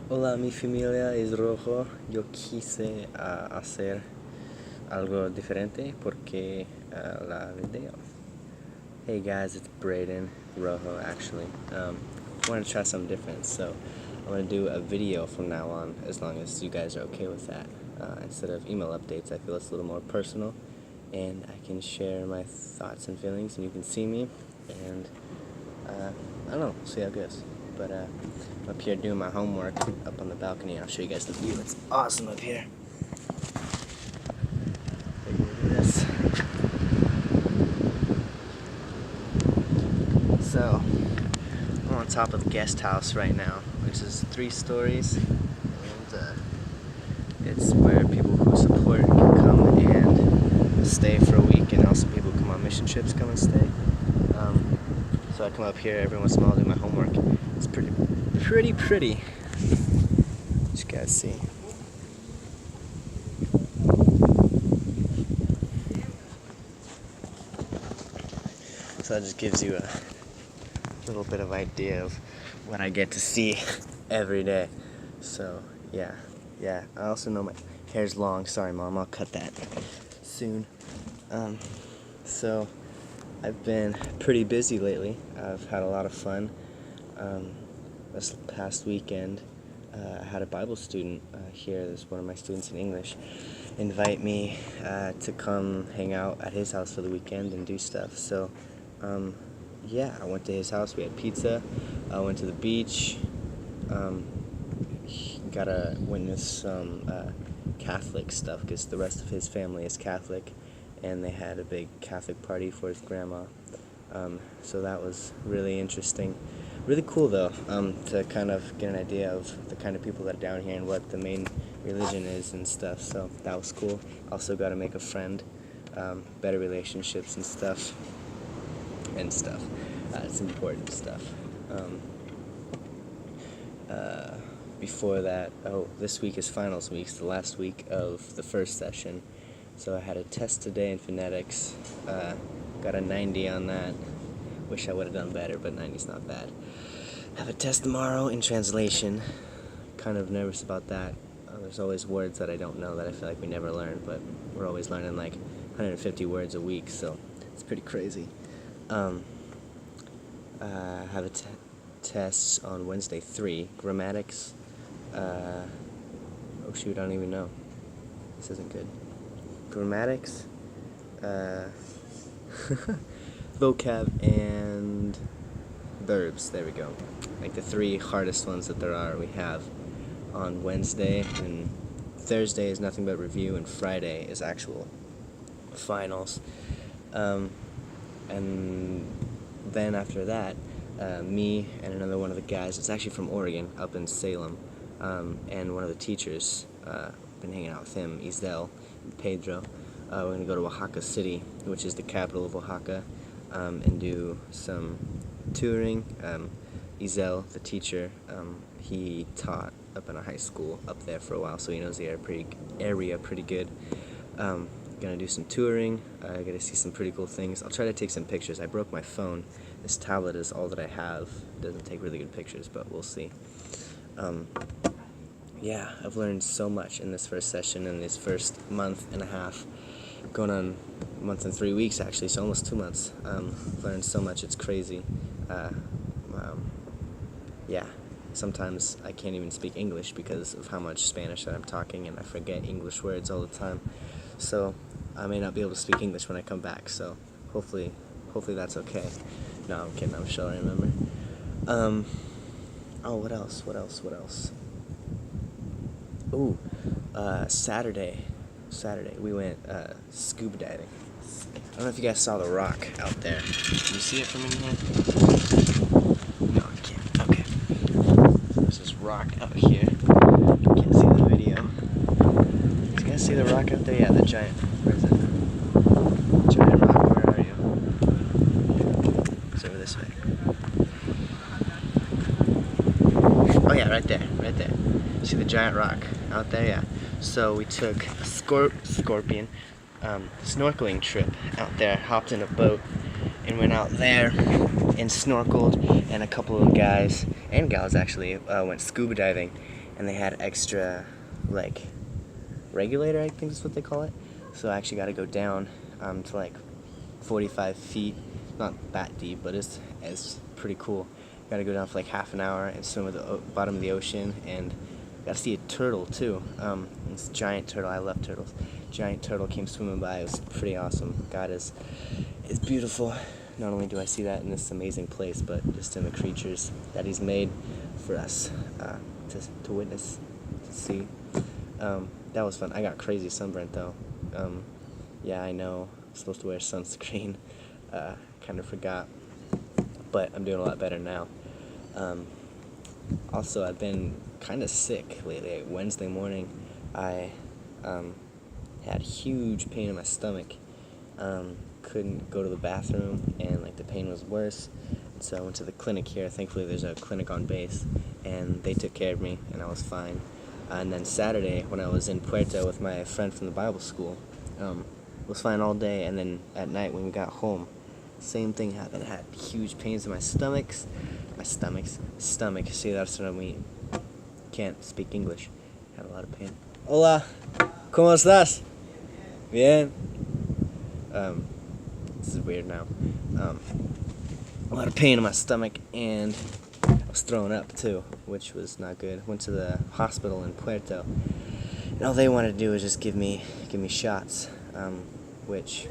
Hola, mi familia es rojo. Yo quise hacer algo diferente porque la video. Hey guys, it's Braden Rojo actually. I want to try something different, so I'm going to do a video from now on as long as you guys are okay with that. Instead of email updates, I feel it's a little more personal and I can share my thoughts and feelings and you can see me and I don't know, see how it goes. But I'm up here doing my homework up on the balcony. I'll show you guys the view. It's awesome up here. Look at this. So, I'm on top of the guest house right now, which is 3 stories. And it's where people who support can come and stay for a week, and also people who come on mission trips come and stay. So I come up here every once in a while to do my homework. It's pretty. As you guys see. So that just gives you a little bit of idea of what I get to see every day. So yeah. I also know my hair's long. Sorry, Mom. I'll cut that soon. So I've been pretty busy lately. I've had a lot of fun. This past weekend, I had a Bible student here. There's one of my students in English invite me to come hang out at his house for the weekend and do stuff. So yeah, I went to his house. We had pizza. I went to the beach. Got to witness some Catholic stuff because the rest of his family is Catholic, and they had a big Catholic party for his grandma. So that was really interesting. Really cool though, to kind of get an idea of the kind of people that are down here and what the main religion is and stuff. So that was cool. Also got to make a friend, better relationships and stuff. It's important stuff. Before that, this week is finals week. It's the last week of the first session. So I had a test today in phonetics. Got a 90 on that. Wish I would have done better, but 90's not bad. Have a test tomorrow in translation. Kind of nervous about that. There's always words that I don't know that I feel like we never learn, but we're always learning like 150 words a week, so it's pretty crazy. Have a test on Wednesday 3, grammatics. Oh shoot, I don't even know. This isn't good. Grammatics, vocab, and verbs. There we go. Like the 3 hardest ones that there are we have on Wednesday, and Thursday is nothing but review, and Friday is actual finals. And then after that, me and another one of the guys, it's actually from Oregon, up in Salem, and one of the teachers, been hanging out with him, Isel and Pedro. We're going to go to Oaxaca City, which is the capital of Oaxaca, and do some touring. Isel, the teacher, he taught up in a high school up there for a while, so he knows the area pretty good. Gonna do some touring. I gotta see some pretty cool things. I'll try to take some pictures. I broke my phone. This tablet is all that I have. It doesn't take really good pictures, but we'll see. Yeah, I've learned so much in this first session, in this first month and a half. Going on a month and 3 weeks actually, so almost 2 months. I've learned so much, it's crazy. Yeah, sometimes I can't even speak English because of how much Spanish that I'm talking, and I forget English words all the time. So I may not be able to speak English when I come back, so hopefully that's okay. No, I'm kidding, I'm sure I remember. What else? Ooh, Saturday, we went scuba diving. I don't know if you guys saw the rock out there. Can you see it from in here? No, I can't. Okay. There's this rock out here. You can't see the video. Do you guys see the rock out there? Yeah, the giant. Where is it? Giant rock, where are you? It's over this way. Oh yeah, right there. See the giant rock out there? Yeah. So we took a scorpion snorkeling trip out there, hopped in a boat and went out there and snorkeled, and a couple of guys and gals actually went scuba diving, and and they had extra, like, regulator, I think is what they call it. So I actually got to go down to like 45 feet, not that deep, but it's pretty cool. Got to go down for like half an hour and swim at the bottom of the ocean, and got to see a turtle too. This giant turtle. I love turtles. Giant turtle came swimming by. It was pretty awesome. God is beautiful. Not only do I see that in this amazing place, but just in the creatures that He's made for us to witness, to see. That was fun. I got crazy sunburnt though. Yeah, I know I'm supposed to wear sunscreen. Kind of forgot, but I'm doing a lot better now. Also, I've been kind of sick lately. Like Wednesday morning, I had huge pain in my stomach. Couldn't go to the bathroom, and like the pain was worse. So I went to the clinic here. Thankfully, there's a clinic on base, and they took care of me, and I was fine. And then Saturday, when I was in Puerto with my friend from the Bible school, was fine all day. And then at night when we got home, same thing happened. I had huge pains in my stomach. See, that's what I mean. Can't speak English. Had a lot of pain. Hola, ¿cómo estás? Bien. This is weird now. A lot of pain in my stomach, and I was throwing up too, which was not good. Went to the hospital in Puerto, and all they wanted to do was just give me shots, which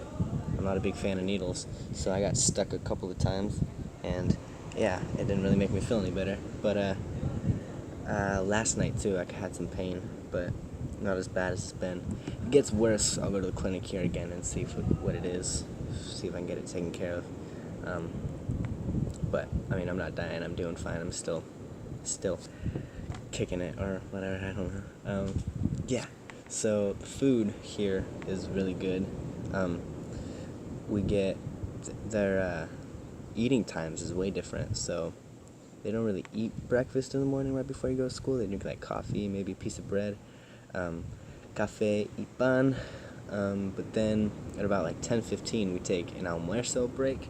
I'm not a big fan of needles, so I got stuck a couple of times, and yeah, it didn't really make me feel any better. But last night too, I had some pain, but not as bad as it's been. If it gets worse, I'll go to the clinic here again and see what it is, see if I can get it taken care of. But I mean, I'm not dying. I'm doing fine. I'm still kicking it or whatever. I don't know. Yeah. So the food here is really good. We get their eating times is way different. So they don't really eat breakfast in the morning right before you go to school. They drink like coffee, maybe a piece of bread, café y pan. But then at about like 10:15, we take an almuerzo break.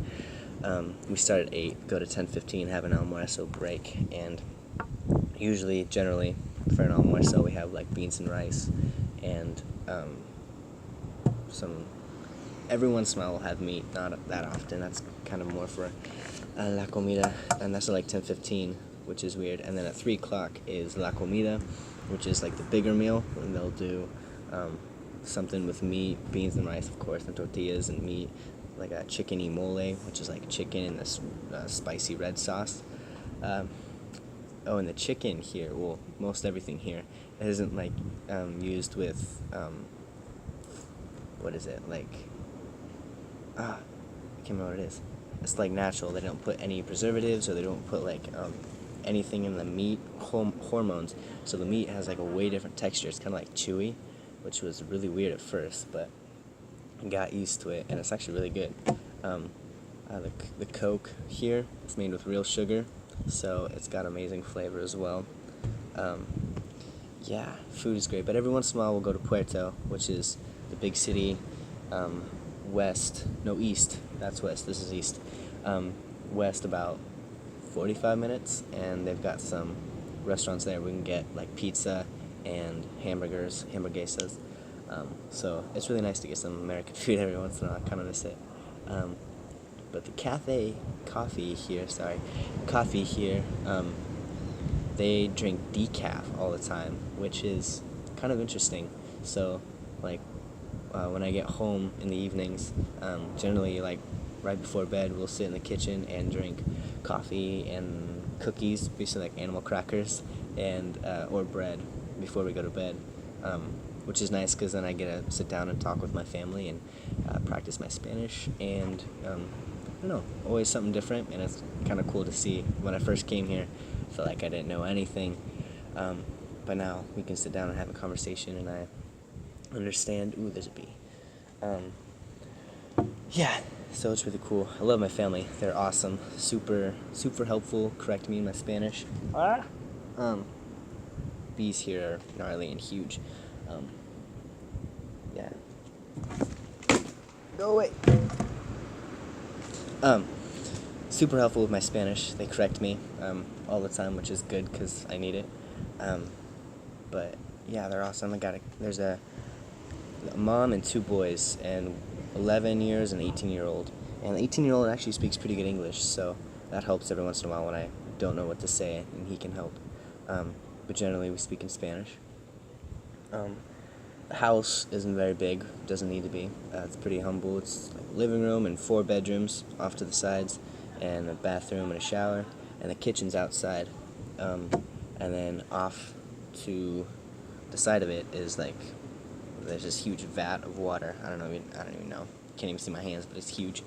We start at 8, go to 10:15, have an almuerzo break, and usually, generally, for an almuerzo, we have like beans and rice, and every once in a while we'll have meat, not that often. That's kind of more for la comida, and that's at like 10:15, which is weird. And then at 3 o'clock is la comida, which is like the bigger meal, and they'll do something with meat, beans and rice, of course, and tortillas and meat, like a chicken y mole, which is like chicken in this spicy red sauce. And the chicken here, well, most everything here isn't like used with what is it, like I can't remember what it is. It's like natural. They don't put any preservatives, or they don't put like anything in the meat, hormones. So the meat has like a way different texture. It's kind of like chewy, which was really weird at first, but I got used to it, and it's actually really good. The Coke here, it's made with real sugar, so it's got amazing flavor as well. Yeah, food is great, but every once in a while we'll go to Puerto, which is the big city, east, that's west, this is east, west about 45 minutes, and they've got some restaurants there. We can get like pizza and hamburguesas. So it's really nice to get some American food every once in a while. I kind of miss it. But the coffee here, they drink decaf all the time, which is kind of interesting. So, like, when I get home in the evenings, generally, like, right before bed, we'll sit in the kitchen and drink coffee and cookies, basically like animal crackers, and or bread before we go to bed. Which is nice because then I get to sit down and talk with my family and practice my Spanish, and I don't know, always something different, and it's kind of cool to see. When I first came here, I felt like I didn't know anything, but now we can sit down and have a conversation, and I understand. Ooh, there's a bee. Yeah, so it's really cool. I love my family. They're awesome, super helpful, correct me in my Spanish. Bees here are gnarly and huge. Yeah. Go away. Super helpful with my Spanish. They correct me all the time, which is good because I need it. But yeah, they're awesome. There's a mom and two boys, and 11 years and 18-year-old. And the 18-year-old actually speaks pretty good English, so that helps every once in a while when I don't know what to say, and he can help. But generally, we speak in Spanish. The house isn't very big, doesn't need to be. It's pretty humble. It's like a living room and 4 bedrooms off to the sides, and a bathroom and a shower, and the kitchen's outside. And then off to the side of it is like there's this huge vat of water. I don't even know. Can't even see my hands, but it's huge.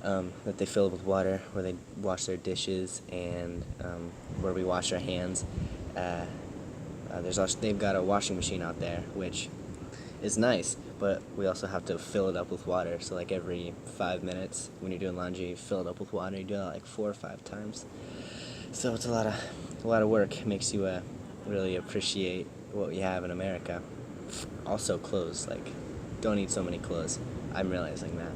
That they fill up with water, where they wash their dishes, and where we wash our hands. They've got a washing machine out there, which is nice, but we also have to fill it up with water. So like every 5 minutes when you're doing laundry, you fill it up with water. You do that like 4 or 5 times. So it's a lot of work. It makes you really appreciate what we have in America. Also clothes, like, don't need so many clothes. I'm realizing that.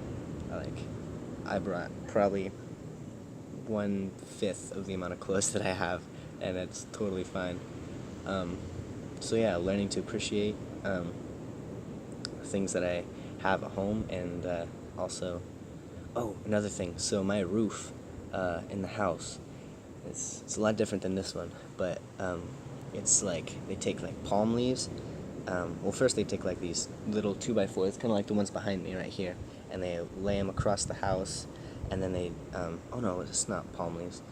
I brought probably 1/5 of the amount of clothes that I have, and it's totally fine. So yeah, learning to appreciate things that I have at home, and also, another thing. So my roof in the house, it's a lot different than this one, but it's like they take like palm leaves. Well, first they take like these little 2x4s, kind of like the ones behind me right here, and they lay them across the house, and then they, oh no, it's not palm leaves.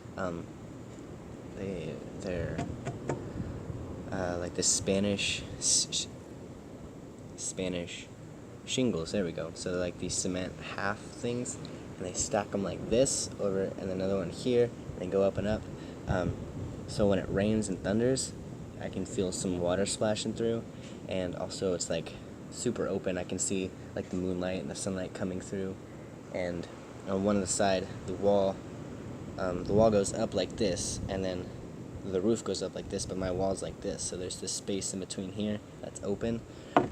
They're like the Spanish shingles. There we go. So they're like these cement half things, and they stack them like this over, and then another one here, and they go up and up. So when it rains and thunders, I can feel some water splashing through, and also it's like super open. I can see like the moonlight and the sunlight coming through, and on one of the side, the wall goes up like this, and then the roof goes up like this, but my wall's like this, so there's this space in between here that's open,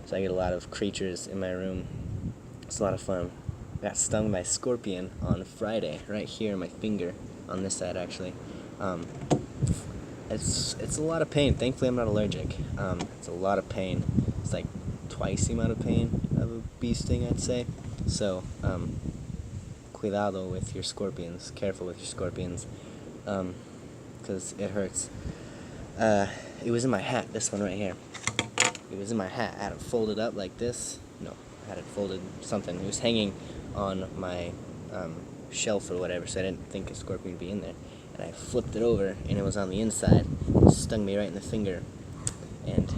so I get a lot of creatures in my room. It's a lot of fun. I got stung by a scorpion on Friday, right here in my finger, on this side actually. It's a lot of pain. Thankfully I'm not allergic. It's a lot of pain. It's like twice the amount of pain of a bee sting, I'd say. So, cuidado with your scorpions. Careful with your scorpions. Because it hurts. It was in my hat, this one right here. It was in my hat. I had it folded up like this. No, I had it folded something. It was hanging on my shelf or whatever, so I didn't think a scorpion would be in there. And I flipped it over, and it was on the inside. It stung me right in the finger. And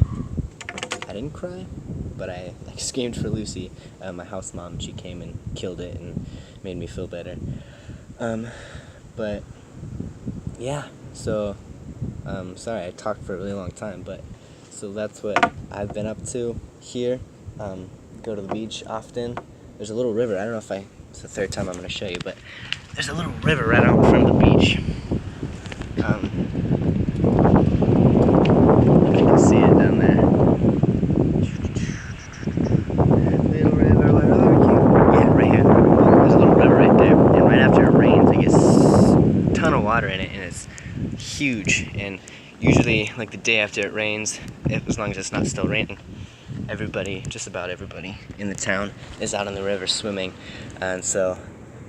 I didn't cry, but I screamed for Lucy, my house mom. She came and killed it and made me feel better. But yeah, so sorry I talked for a really long time, but so that's what I've been up to here. Go to the beach often. There's a little river. I don't know if it's the 3rd time I'm going to show you, but there's a little river right out in front of the beach. If you can see it down there. Little river, where are you? Yeah, right here. There's a little river right there. And right after it rains, it gets a ton of water in it, and it's huge. And usually, like the day after it rains, as long as it's not still raining, just about everybody in the town is out on the river swimming. And so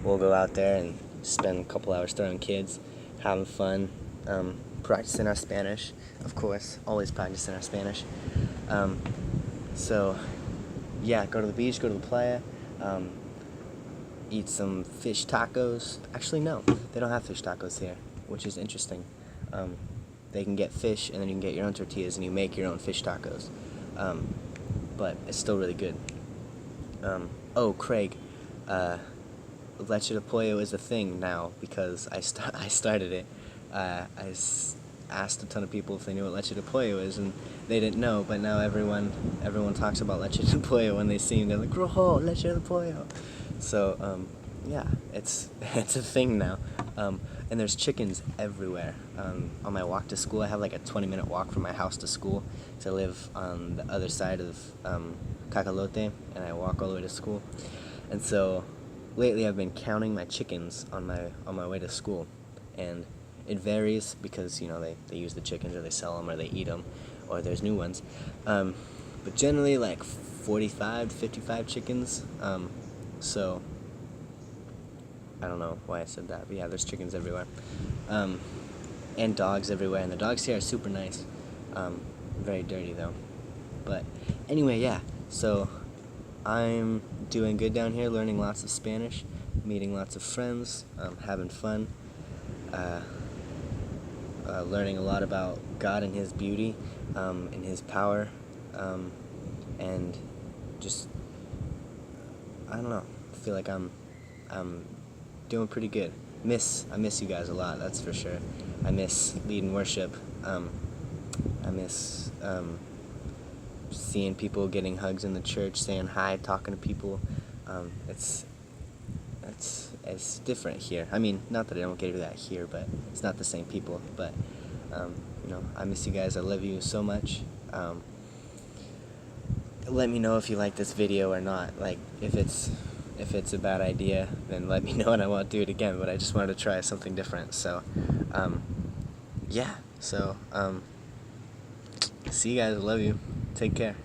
we'll go out there and spend a couple hours throwing kids, having fun, practicing our Spanish, of course, always practicing our Spanish. So yeah, go to the beach, go to the playa, eat some fish tacos. Actually, no, they don't have fish tacos here, which is interesting. They can get fish, and then you can get your own tortillas, and you make your own fish tacos. But it's still really good. Craig, leche de pollo is a thing now because I started it. I asked a ton of people if they knew what leche de pollo is, and they didn't know. But now everyone talks about leche de pollo when they see me. They're like, "Rojo, leche de pollo." So yeah, it's a thing now. And there's chickens everywhere. On my walk to school, I have like a 20-minute walk from my house to school. So I live on the other side of Cacalote, and I walk all the way to school. And so lately I've been counting my chickens on my way to school, and It varies because, they use the chickens, or they sell them, or they eat them, or there's new ones. But generally, like 45 to 55 chickens. So, I don't know why I said that, but yeah, there's chickens everywhere. And dogs everywhere, and the dogs here are super nice. Very dirty, though. But anyway, yeah, so I'm doing good down here, learning lots of Spanish, meeting lots of friends, having fun, learning a lot about God and His beauty, and His power, and just, I don't know, I feel like I'm doing pretty good. I miss you guys a lot, that's for sure. I miss leading worship. I miss seeing people, getting hugs in the church, saying hi, talking to people. It's different here. I mean, not that I don't get that here, but it's not the same people. But I miss you guys. I love you so much. Let me know if you like this video or not. Like, if it's a bad idea, then let me know and I won't do it again. But I just wanted to try something different. So, yeah. So, see you guys. I love you. Take care.